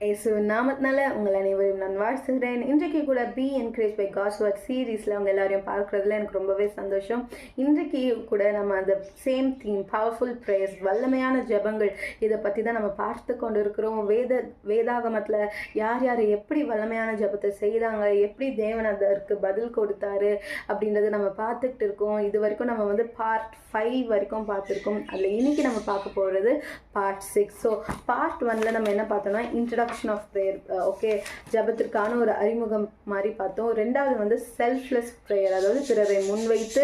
இயேசுவின் நாமத்தினால உங்கள் அனைவரும் நான் வாழ்த்துகிறேன். இன்றைக்கு கூட be encourage by God's word சீரீஸில் அவங்க எல்லாரையும் பார்க்குறதுல எனக்கு ரொம்பவே சந்தோஷம். இன்றைக்கு கூட நம்ம அந்த சேம் தீம் பவர்ஃபுல் ப்ரேயர்ஸ், வல்லமையான ஜெபங்கள், இதை பற்றி தான் நம்ம பார்த்து கொண்டு இருக்கிறோம். வேதாகமத்தில் யார் யார் எப்படி வல்லமையான ஜெபத்தை செய்தாங்க, எப்படி தேவன் அதற்கு பதில் கொடுத்தாரு அப்படின்றது நம்ம பார்த்துக்கிட்டு இருக்கோம். இது வரைக்கும் நம்ம வந்து பார்ட் 5 வரைக்கும் பார்த்துருக்கோம். அதில் இன்னைக்கு நம்ம பார்க்க போகிறது பார்ட் 6. ஸோ பார்ட் 1ல் நம்ம என்ன பார்த்தோம்னா இன்ட்ரடக்ஷன் ஆஃப் ப்ரேயர், ஓகே, ஜபத்திற்கான ஒரு அறிமுகம் மாதிரி பார்த்தோம். ரெண்டாவது வந்து செல்ஃப்லெஸ் ப்ரேயர், அதாவது பிறரை முன்வைத்து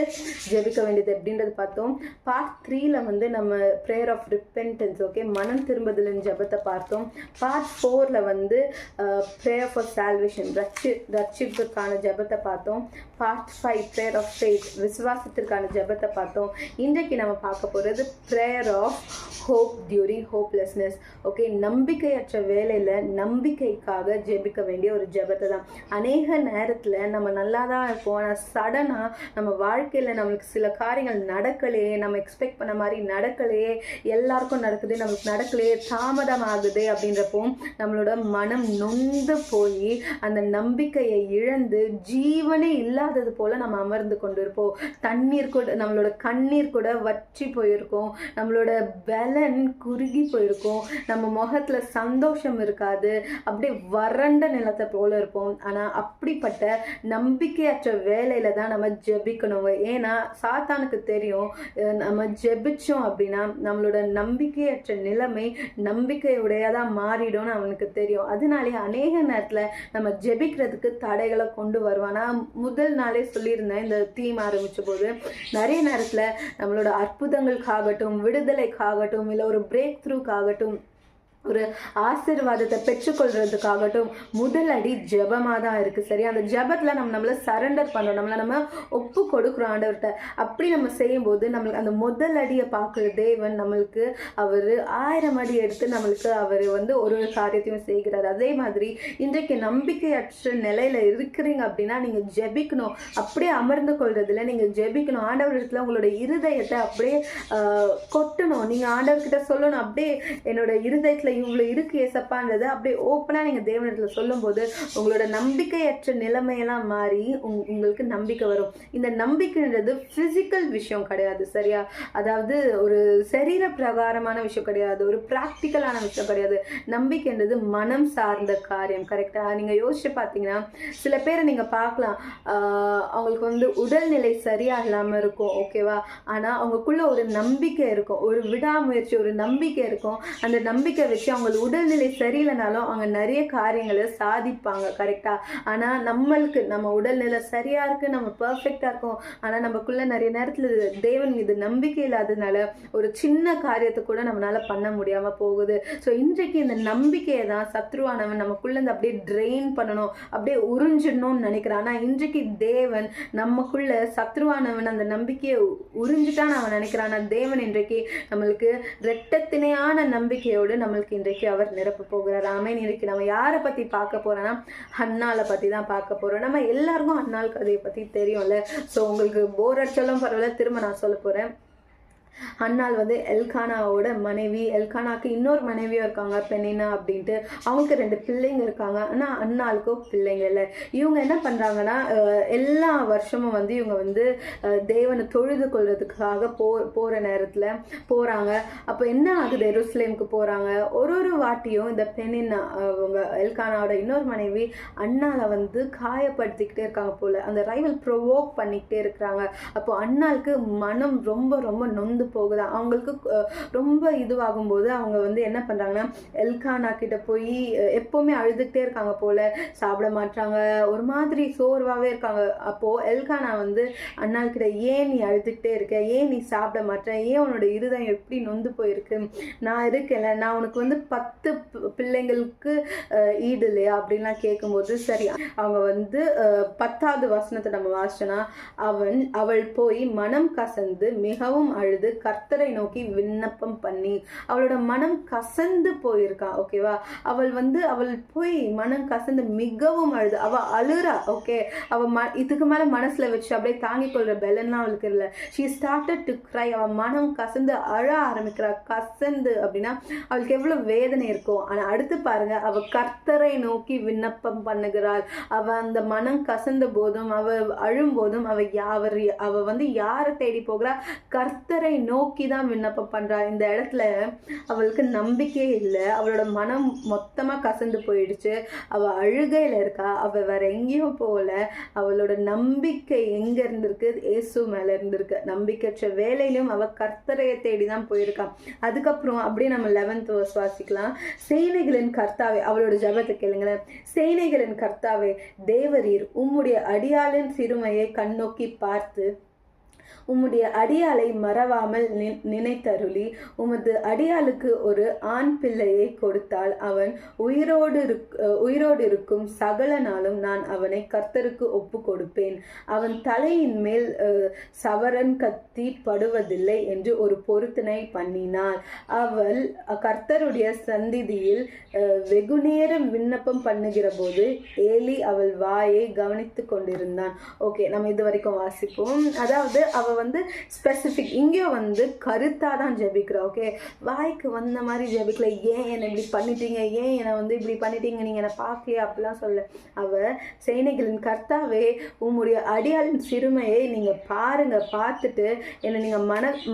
ஜெபிக்க வேண்டியது எப்படின்றது பார்த்தோம். பார்ட் 3ல் வந்து நம்ம ப்ரேயர் ஆஃப் ரிப்பென்டன்ஸ், ஓகே, மனம் திரும்புதலின் ஜபத்தை பார்த்தோம். பார்ட் 4ல் வந்து ப்ரேயர் ஃபார் சால்வேஷன், ரட்சிப்புக்கான ஜபத்தை பார்த்தோம். பார்ட் 5 ப்ரேயர் ஆஃப் ஃபெய்த், விசுவாசத்திற்கான ஜபத்தை பார்த்தோம். இன்றைக்கு நம்ம பார்க்க போகிறது prayer of hope during hopelessness, okay, நம்பிக்கையற்ற வேலையில் நம்பிக்கைக்காக ஜெபிக்க வேண்டிய ஒரு ஜெபத்தை தான். அநேக நேரத்தில் நம்ம நல்லா தான் இருப்போம், ஆனால் சடனாக நம்ம வாழ்க்கையில் நம்மளுக்கு சில காரியங்கள் நடக்கலையே, நம்ம எக்ஸ்பெக்ட் பண்ண மாதிரி நடக்கலையே, எல்லாருக்கும் நடக்குது, நம்மளுக்கு நடக்கலையே, தாமதம் ஆகுது அப்படின்றப்போ நம்மளோட மனம் நொந்து போய் அந்த நம்பிக்கையை இழந்து ஜீவனே இல்லாதது போல் நம்ம அமர்ந்து கொண்டு இருப்போம். தண்ணீர் கூட, நம்மளோட கண்ணீர் கூட வற்றி போயிருக்கும், நம்மளோட பலன் குறுகி போயிருக்கும், நம்ம முகத்தில் சந்தோஷம் இருக்காது, அப்படியே வறண்ட நிலத்தை போல இருப்போம். ஆனால் அப்படிப்பட்ட நம்பிக்கையற்ற வேலையில தான் நம்ம ஜெபிக்கணும். ஏன்னா சாத்தானுக்கு தெரியும், நம்ம ஜெபிச்சோம் அப்படின்னா நம்மளோட நம்பிக்கையற்ற நிலைமை நம்பிக்கையுடையதாக மாறிடும்னு அவனுக்கு தெரியும். அதனாலே அநேக நேரத்தில் நம்ம ஜெபிக்கிறதுக்கு தடைகளை கொண்டு வருவான். நான் முதல் நாளே சொல்லியிருந்தேன், இந்த தீம் ஆரம்பித்த போது, நிறைய நேரத்தில் நம்மளோட அற்புதங்களுக்காகட்டும், விடுதலைக்காகட்டும், இல்லை ஒரு பிரேக் த்ரூக்காகட்டும், ஒரு ஆசீர்வாதத்தை பெற்றுக்கொள்றதுக்காகட்டும் முதல் அடி ஜெபமாக தான் இருக்குது. சரி, அந்த ஜெபத்தில் நம்மளை சரண்டர் பண்ணுறோம், நம்ம ஒப்பு கொடுக்குறோம் ஆண்டவர்கிட்ட. அப்படி நம்ம செய்யும்போது நம்மளுக்கு அந்த முதல் அடியை பார்க்குற தேவன் நம்மளுக்கு அவர் 1000 அடி எடுத்து நம்மளுக்கு அவர் வந்து ஒரு காரியத்தையும் செய்கிறார். அதே மாதிரி இன்றைக்கு நம்பிக்கையற்ற நிலையில் இருக்கிறீங்க அப்படின்னா நீங்கள் ஜெபிக்கணும். அப்படியே அமர்ந்து கொள்றதில்ல, நீங்கள் ஜெபிக்கணும். ஆண்டவரிடத்தில் உங்களோட இருதயத்தை அப்படியே கொட்டணும். நீங்கள் ஆண்டவர்கிட்ட சொல்லணும், அப்படியே என்னோட இருதயத்தில் இவ்வளோ இருக்கு ஏசப்பான்றது அப்படியே ஓப்பனாக நீங்கள் தேவனிடத்தில் சொல்லும்போது உங்களோட நம்பிக்கையற்ற நிலைமையெல்லாம் மாறி உங்களுக்கு நம்பிக்கை வரும். இந்த நம்பிக்கைன்றது ஃபிசிக்கல் விஷயம் கிடையாது, சரியா? அதாவது ஒரு சரீர பிரகாரமான விஷயம் கிடையாது, ஒரு ப்ராக்டிக்கலான விஷயம் கிடையாது. நம்பிக்கைன்றது மனம் சார்ந்த காரியம், கரெக்டாக? நீங்கள் யோசிச்சு பார்த்தீங்கன்னா சில பேரை நீங்கள் பார்க்கலாம், அவங்களுக்கு வந்து உடல்நிலை சரியாக இல்லாமல் இருக்கும், ஓகேவா? ஆனால் அவங்களுக்குள்ள ஒரு நம்பிக்கை இருக்கும், ஒரு விடாமுயற்சி, ஒரு நம்பிக்கை இருக்கும். அந்த நம்பிக்கை வச்சு அவங்க உடல்நிலை சரியில்லைனாலும் அவங்க நிறைய காரியங்களை சாதிப்பாங்க, கரெக்டா? ஆனால் நம்மளுக்கு நம்ம உடல்நிலை சரியா இருக்கு, நம்ம பர்ஃபெக்டா இருக்கும், ஆனால் நமக்குள்ள நிறைய நேரத்தில் தேவன் மீது நம்பிக்கை இல்லாததுனால ஒரு சின்ன காரியத்தை கூட நம்மளால பண்ண முடியாம போகுது. ஸோ இன்றைக்கு இந்த நம்பிக்கையை தான் சத்ருவானவன் நமக்குள்ள இருந்து அப்படியே ட்ரெயின் பண்ணணும், அப்படியே உறிஞ்சிடணும்னு நினைக்கிறான். ஆனால் இன்றைக்கு தேவன் நமக்குள்ள சத்ருவானவன் அந்த நம்பிக்கையை உறிஞ்சிட்டான்னு அவன் நினைக்கிறான். தேவன் இன்றைக்கு நம்மளுக்கு இரட்டத்தினையான நம்பிக்கையோடு நம்மளுக்கு இன்றைக்கு அவர் நிரப்ப போகிறார். ஆமென். இன்றைக்கு நம்ம யாரை பற்றி பார்க்க போறோம்னா அன்னாளை பற்றி தான் பார்க்க போகிறோம். நம்ம எல்லாருக்கும் அன்னாள் கதையை பற்றி தெரியும்ல. ஸோ உங்களுக்கு போர் அடிச்சாலும் பரவாயில்ல, திரும்ப நான் சொல்ல போகிறேன். அன்னாள் வந்து எல்கானாவோட மனைவி. எல்கானாக்கு இன்னொரு மனைவியும் இருக்காங்க, பெனினா அப்படின்ட்டு. அவங்களுக்கு 2 பிள்ளைங்க இருக்காங்க, ஆனால் அன்னாளுக்கும் பிள்ளைங்க இல்லை. இவங்க என்ன பண்ணுறாங்கன்னா எல்லா வருஷமும் வந்து இவங்க வந்து தேவனை தொழுது கொள்றதுக்காக போகிற நேரத்தில் போகிறாங்க. அப்போ என்ன ஆகுது, எருசலேமுக்கு போகிறாங்க. ஒரு வாட்டியும் இந்த பெனினா, அவங்க எல்கானாவோட இன்னொரு மனைவி, அன்னாளை வந்து காயப்படுத்திக்கிட்டே இருக்காங்க போல, அந்த ரைவல் ப்ரொவோக் பண்ணிக்கிட்டே இருக்கிறாங்க. அப்போ அன்னாளுக்கு மனம் ரொம்ப ரொம்ப நொந்து போகுது. அவங்களுக்கு ரொம்ப இதுவாகும் போது அவங்க வந்து என்ன பண்றாங்கன்னா எல்கானா கிட்ட போய் எப்பவுமே அழுதுகிட்டே இருக்காங்க போல, சாப்பிட மாட்டாங்க, ஒரு மாதிரி சோர்வாவே இருக்காங்க. அப்போ எல்கானா வந்து அண்ணாள் கிட்ட, ஏன் நீ அழுதுகிட்டே இருக்க, ஏன் நீ சாப்பிட மாட்டேன், ஏன் உன்னோட இருதயம் எப்படி நொந்து போயிருக்கு, நான் இருக்கல, நான் உனக்கு வந்து 10 பிள்ளைங்களுக்கு ஈடு இல்லையா அப்படின்லாம் கேட்கும்போது, சரி, அவங்க வந்து 10வது வசனத்தை நம்ம வாசிச்சோன்னா, அவள் போய் மனம் கசந்து மிகவும் அழுது கர்த்தரை நோக்கி விண்ணப்பம் பண்ணி அவளோட மனம் கசந்து போயிருக்கா. ஓகேவா, அவள் போய் மனம் கசந்து மிகவும் அழுது, அவ அழுறா. ஓகே, இதுக்கு மேல மனசுல வச்சு அப்படியே தாங்கிக் கொள்ற பெலன்லாம் அவளுக்கு இல்லை. ஷீ ஸ்டார்டட் டு கிரை. அவ மனம் கசந்து அழ ஆரம்பிக்கிறா. கசந்து அப்படின்னா அவளுக்கு எவ்வளவு வேதனை இருக்கும். ஆனா அடுத்து பாருங்க, அவ கர்த்தரை நோக்கி விண்ணப்பம் பண்ணுகிறாள். அவ அந்த மனம் கசந்த போதும் அவ அழும் போதும் அவ வந்து யாரை தேடி போகிறா? கர்த்தரை நோக்கி தான் விண்ணப்பம் பண்றா. இந்த இடத்துல அவளுக்கு நம்பிக்கையே இல்லை. அவளோட மனம் மொத்தமா கசந்து போயிடுச்சு. அவ அழுகையில இருக்கா. அவ வேற எங்கேயும் போகல. அவளோட நம்பிக்கை எங்க இருந்திருக்கு? இயேசு மேல இருந்திருக்கு. நம்பிக்கையற்ற வேலையிலும் அவ கர்த்தரையை தேடிதான் போயிருக்கா. அதுக்கப்புறம் அப்படியே நம்ம 11th verse வாசிக்கலாம். சேனைகளின் கர்த்தாவே, அவளோட ஜெபத்தை கேளுங்களேன். சேனைகளின் கர்த்தாவே, தேவரீர் உம்முடைய அடியாளின் சிறுமையை கண்ணோக்கி பார்த்து உம்முடைய அடியாளை மறவாமல் நினைத்தருளி உமது அடியாளுக்கு ஒரு ஆண் பிள்ளையை கொடுத்தால் அவன் உயிரோடு இருக்கும் சகல நாளும் நான் அவனை கர்த்தருக்கு ஒப்பு கொடுப்பேன். அவன் தலையின் மேல் சவரன் கத்தி படுவதில்லை என்று ஒரு பொருத்தனை பண்ணினாள். அவள் கர்த்தருடைய சந்நிதியில் வெகுநேரம் விண்ணப்பம் பண்ணுகிற போது ஏலி அவள் வாயை கவனித்து கொண்டிருந்தான். ஓகே, நம்ம இது வரைக்கும் வாசிப்போம். அதாவது அவ வந்து ஸ்பெசிஃபிக் இங்கேயோ வந்து கருத்தா தான் ஜெபிக்கிறா. ஓகே, வாய்க்கு வந்த மாதிரி ஜெபிக்கல. ஏன் என்னை இப்படி பண்ணிட்டீங்க, ஏன் என்னை வந்து இப்படி பண்ணிட்டீங்க, நீங்க என்னை பார்க்கலையா அப்படிலாம் சொல்ல. அவ சேனைகளின் கர்த்தாவே, உம்முடைய அடியாளின் சிறுமையை நீங்க பாருங்க, பார்த்துட்டு என்னை நீங்க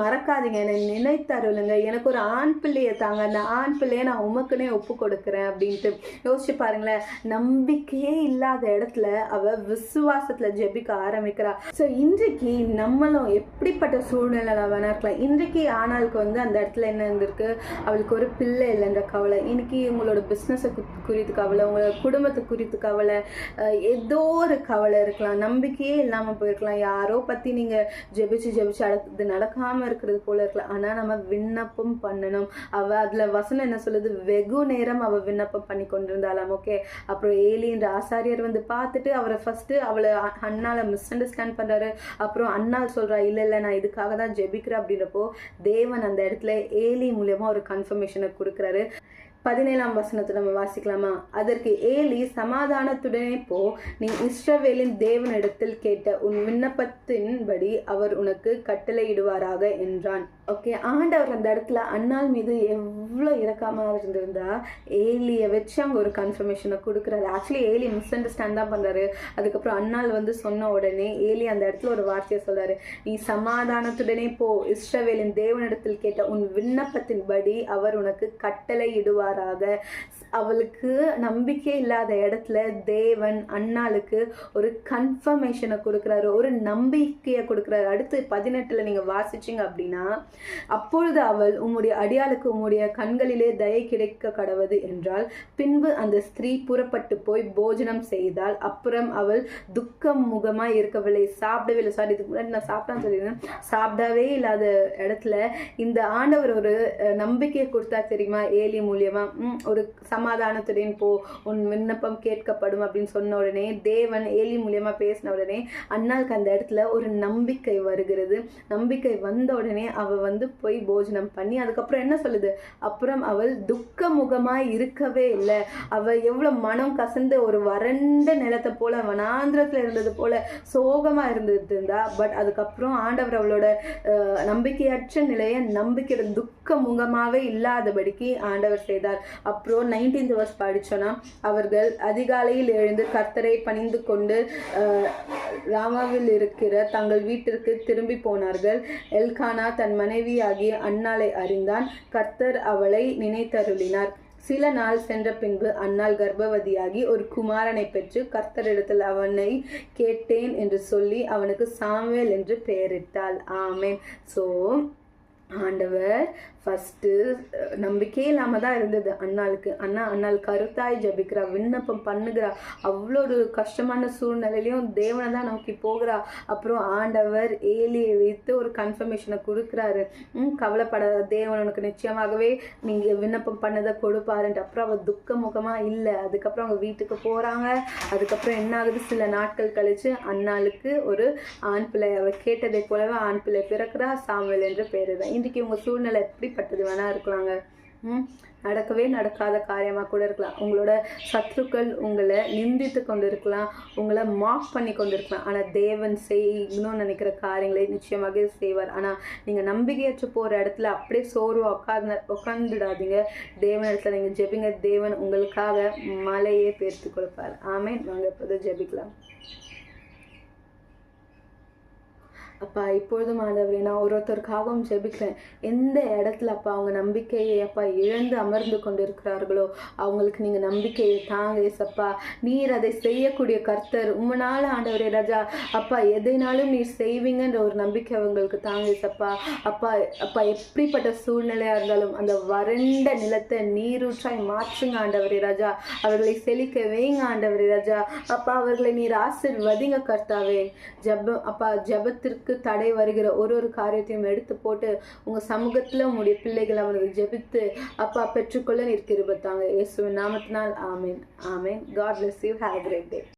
மறக்காதீங்க, என்னை நினைத்தருளுங்க, எனக்கு ஒரு ஆண் பிள்ளையை தாங்க, அந்த ஆண் பிள்ளையை நான் உமக்குனே ஒப்பு கொடுக்குறேன் அப்படின்ட்டு யோசிச்சு பாருங்களேன். நம்பிக்கையே இல்லாத இடத்துல அவ விசுவாசத்துல ஜெபிக்க ஆரம்பிக்கிறா. ஸோ இன்றைக்கு நம்மளும் எப்படிப்பட்ட சூழ்நிலை வேணா இருக்கலாம். இன்றைக்கு ஆனாளுக்கு வந்து அந்த இடத்துல என்ன இருந்திருக்கு? அவளுக்கு ஒரு பிள்ளை இல்லைன்ற கவலை. இன்னைக்கு உங்களோட பிஸ்னஸை குறித்து கவலை, உங்களோட குடும்பத்தை குறித்து கவலை, ஏதோ ஒரு கவலை இருக்கலாம். நம்பிக்கையே இல்லாமல் போயிருக்கலாம். யாரோ பற்றி நீங்கள் ஜெபிச்சு அது நடக்காமல் இருக்கிறது போல இருக்கலாம். ஆனால் நம்ம விண்ணப்பம் பண்ணணும். அதில் வசனம் என்ன சொல்லுது? வெகு நேரம் அவள் விண்ணப்பம் பண்ணி கொண்டிருந்தாலாம். ஓகே, அப்புறம் ஏலின்ற ஆசாரியர் வந்து பார்த்துட்டு அவரை ஃபர்ஸ்ட் அவளை அண்ணால மிஸ் அண்டர்ஸ்டாண்ட் பண்றாரு. அப்புறம் அண்ணால் சொல்றா, இல்லை நான் இதுக்காக தான் ஜெபிக்கிறேன் அப்படின்றப்போ தேவன் அந்த இடத்துல ஏலி மூலியமா ஒரு கன்ஃபர்மேஷனை கொடுக்குறாரு. 17ஆம் வசனத்தை நம்ம வாசிக்கலாமா? அதற்கு ஏலி, சமாதானத்துடனே போ, நீ இஸ்ரவேலின் தேவனிடத்தில் கேட்ட உன் விண்ணப்பத்தின்படி அவர் உனக்கு கட்டளையிடுவாராக என்றான். ஓகே, ஆண்டவர் அந்த இடத்துல அன்னாள் மீது எவ்வளோ இரக்கமா இருந்திருந்தா ஏலியை வச்சு அங்கே ஒரு கன்ஃபர்மேஷனை கொடுக்குறாரு. ஆக்சுவலி ஏலி மிஸ் அண்டர்ஸ்டாண்ட் தான் பண்றாரு. அதுக்கப்புறம் அன்னாள் வந்து சொன்ன உடனே ஏலி அந்த இடத்துல ஒரு வார்த்தையை சொல்றாரு, நீ சமாதானத்துடனே போ, இஸ்ரவேலின் தேவனிடத்தில் கேட்ட உன் விண்ணப்பத்தின்படி அவர் உனக்கு கட்டளையிடுவார். அவளுக்கு நம்பிக்கை இல்லாத இடத்துல தேவன் அன்னாளுக்கு ஒரு கன்ஃபர்மேஷனை கொடுக்குறாரு, ஒரு நம்பிக்கையை கொடுக்குறாரு. அடுத்து 18ல் நீங்க வாசிச்சீங்க அப்படின்னா, அப்பொழுது அவள், உம்முடைய அடியாளுக்கு உம்முடைய கண்களிலே தயை கிடைக்க கடவது என்றால், பின்பு அந்த ஸ்திரீ புறப்பட்டு போய் போஜனம் செய்தால், அப்புறம் அவள் துக்கம் முகமாய் இருக்கவில்லை, சாப்பிடவே இல்லை. சாரி, இதுக்கு முன்னாடி நான் சாப்பிட்டான்னு சொல்லியிருந்தேன். சாப்பிடவே இல்லாத இடத்துல இந்த ஆண்டவர் ஒரு நம்பிக்கையை கொடுத்தா தெரியுமா? ஏலி மூலியமா ஒரு சமாதானத்துடன் போ, உன் விண்ணப்பம் கேட்கப்படும் அப்படின்னு சொன்ன உடனே தேவன் ஏலி மூலியமா பேசின உடனே அன்னாளுக்கு அந்த இடத்துல ஒரு நம்பிக்கை வருகிறது. நம்பிக்கை வந்த உடனே அவ வந்து போய் போஜனம் பண்ணி அதுக்கப்புறம் என்ன சொல்லுது? அப்புறம் அவள் துக்க முகமாய் இருக்கவே இல்லை. அவ எவ்வளவு மனம் கசந்து ஒரு வறண்ட நிலத்தை போல வனாந்திரத்துல இருந்தது போல சோகமா இருந்துட்டு இருந்தா. பட் அதுக்கப்புறம் ஆண்டவர் அவளோட நம்பிக்கையற்ற நிலையை நம்பிக்கையோட துக்க முகமாவே இல்லாதபடிக்கு ஆண்டவர் செய்தார். அப்புறம் 19th verse படிச்சோன்னா, அவர்கள் அதிகாலையில் எழுந்து கர்த்தரை பணிந்து கொண்டு ராமாவில் இருக்கிற தங்கள் வீட்டிற்கு திரும்பி போனார்கள். எல்கானா தன் மனைவி ஆகிய அன்னாளை அறிந்தான். கர்த்தர் அவளை நினைத்தருளினார். சில நாள் சென்ற பின்பு அன்னாள் கர்ப்பவதியாகி ஒரு குமாரனை பெற்று கர்த்தரிடத்தில் அவனை கேட்டேன் என்று சொல்லி அவனுக்கு சாமுவேல் என்று பெயரிட்டாள். ஆமென். ஸோ ஆண்டவர் ஃபஸ்ட்டு நம்பிக்கையே இல்லாமல் தான் இருந்தது அண்ணாளுக்கு. அண்ணாள் கருத்தாய் ஜபிக்கிறா, விண்ணப்பம் பண்ணுகிறா, அவ்வளோ ஒரு கஷ்டமான சூழ்நிலையிலையும் தேவனை தான் நோக்கி போகிறா. அப்புறம் ஆண்டவர் ஏலியை வைத்து ஒரு கன்ஃபர்மேஷனை கொடுக்குறாரு. கவலைப்படாத, தேவன் உனக்கு நிச்சயமாகவே நீங்கள் விண்ணப்பம் பண்ணதை கொடுப்பாருன்ட்டு. அப்புறம் அவள் துக்க முகமாக இல்லை. அதுக்கப்புறம் அவங்க வீட்டுக்கு போகிறாங்க. அதுக்கப்புறம் என்ன ஆகுது, சில நாட்கள் கழித்து அண்ணாளுக்கு ஒரு ஆண் பிள்ளை, அவள் கேட்டதை போலவே ஆண் பிள்ளை பிறக்கிறா, சாமுவேல் என்று பேர் தான். இன்றைக்கி உங்கள் சூழ்நிலை எப்படிப்பட்டது வேணா இருக்கலாங்க. நடக்கவே நடக்காத காரியமாக கூட இருக்கலாம். உங்களோட சத்துருக்கள் உங்களை நிந்தித்து கொண்டு இருக்கலாம், உங்களை மார்க் பண்ணி கொண்டு இருக்கலாம். ஆனால் தேவன் செய்யணும்னு நினைக்கிற காரியங்களை நிச்சயமாக செய்வார். ஆனால் நீங்கள் நம்பிக்கையற்று போகிற இடத்துல அப்படியே சோர்வாக உட்காந்துடாதீங்க. தேவன் இடத்துல நீங்கள் ஜெபிங்க. தேவன் உங்களுக்காக மலையே பேர்த்து கொடுப்பார். ஆமேன். வாங்க இப்போது ஜெபிக்கலாம். அப்பா, இப்பொழுதும் ஆண்டவரே, நான் ஒருத்தருக்காகவும் ஜெபிக்கிறேன். எந்த இடத்துல அப்பா அவங்க நம்பிக்கையை அப்பா இழந்து அமர்ந்து கொண்டு இருக்கிறார்களோ அவங்களுக்கு நீங்கள் நம்பிக்கையை தாங்க ஏசப்பா. நீர் அதை செய்யக்கூடிய கர்த்தர். உம்மனால ஆண்டவரே ராஜா அப்பா எதைனாலும் நீர் செய்வீங்கன்ற ஒரு நம்பிக்கை அவங்களுக்கு தாங்க ஏசப்பா. அப்பா எப்படிப்பட்ட சூழ்நிலையாக இருந்தாலும் அந்த வறண்ட நிலத்தை நீரூற்றாய் மாற்றுங்க ஆண்டவரே ராஜா. அவர்களை செழிக்க வைங்க ஆண்டவரே ராஜா. அப்பா அவர்களை நீர் ஆசீர்வதிங்க கர்த்தாவே. ஜபத்திற்கு தடை வருகிற ஒரு காரியத்தையும் எடுத்து போட்டு உங்க சமூகத்துல உங்களுடைய பிள்ளைகள் அவர்கள் ஜெபித்து அப்பா பெற்றுக்கொள்ள நீர் கிருபை தாங்க. இயேசுவின் நாமத்தினால் ஆமேன். ஆமேன். God bless you. Have a great day.